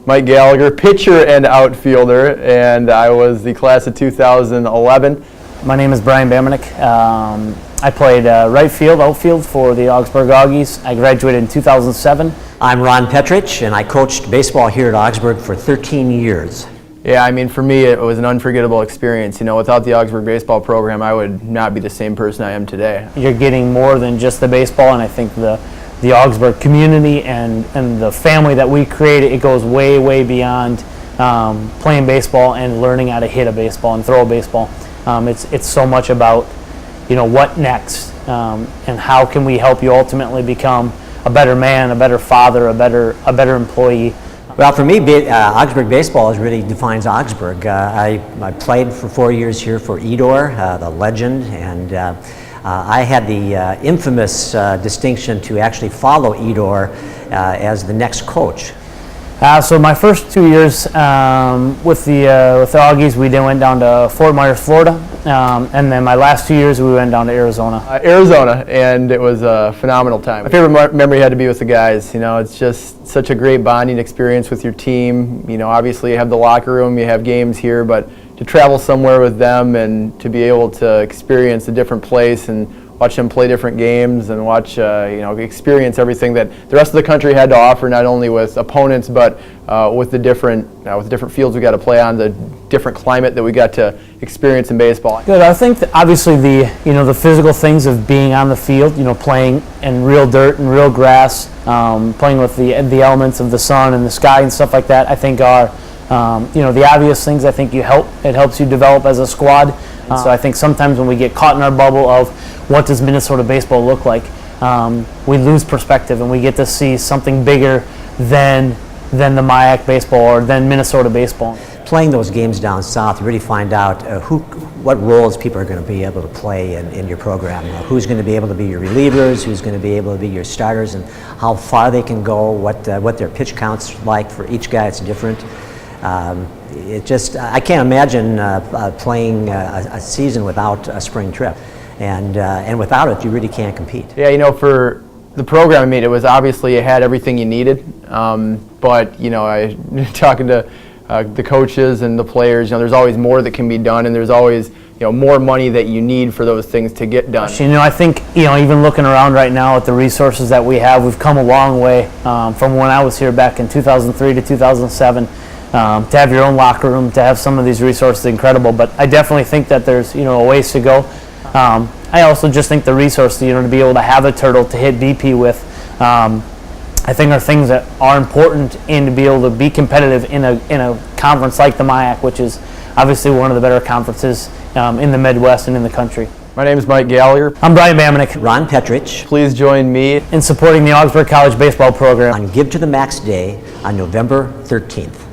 Mike Gallagher, pitcher and outfielder, and I was the class of 2011. My name is Brian Bamenik. I played right field, outfield for the Augsburg Aggies. I graduated in 2007. I'm Ron Petrich, and I coached baseball here at Augsburg for 13 years. Yeah, I mean, for me, it was an unforgettable experience. You know, without the Augsburg baseball program, I would not be the same person I am today. You're getting more than just the baseball, and I think the Augsburg community and the family that we created, it goes way, way beyond playing baseball and learning how to hit a baseball and throw a baseball. It's so much about, you know, what next, and how can we help you ultimately become a better man, a better father, a better employee. Well, for me, Augsburg baseball really defines Augsburg. I played for 4 years here for Edor, the legend, and I had the infamous distinction to actually follow Edor as the next coach. So my first 2 years with the Aggies, we then went down to Fort Myers, Florida, and then my last 2 years we went down to Arizona. And it was a phenomenal time. My favorite memory had to be with the guys. You know, it's just such a great bonding experience with your team. You know, obviously you have the locker room, you have games here, but to travel somewhere with them and to be able to experience a different place and watch them play different games and watch, experience everything that the rest of the country had to offer, not only with opponents, but with the different fields we got to play on, the different climate that we got to experience in baseball. Good. I think that obviously the physical things of being on the field, you know, playing in real dirt and real grass, playing with the elements of the sun and the sky and stuff like that, I think are the obvious things. I think it helps you develop as a squad. So I think sometimes when we get caught in our bubble of what does Minnesota baseball look like, we lose perspective and we get to see something bigger than the MIAC baseball or than Minnesota baseball. Playing those games down south, you really find out what roles people are going to be able to play in your program. You know, who's going to be able to be your relievers, who's going to be able to be your starters, and how far they can go, what their pitch counts like for each guy. It's different. I can't imagine playing a season without a spring trip, and without it, you really can't compete. Yeah, you know, for the program I made, it was obviously it had everything you needed, but you know, talking to the coaches and the players, you know, there's always more that can be done, and there's always, you know, more money that you need for those things to get done. You know, I think, you know, even looking around right now at the resources that we have, we've come a long way from when I was here back in 2003 to 2007. To have your own locker room, to have some of these resources, incredible. But I definitely think that there's, you know, a ways to go. I also just think the resources, you know, to be able to have a turtle to hit BP with, I think are things that are important, and to be able to be competitive in a conference like the MIAC, which is obviously one of the better conferences in the Midwest and in the country. My name is Mike Gallagher. I'm Brian Bamenik. Ron Petrich. Please join me in supporting the Augsburg College Baseball program on Give to the Max Day on November 13th.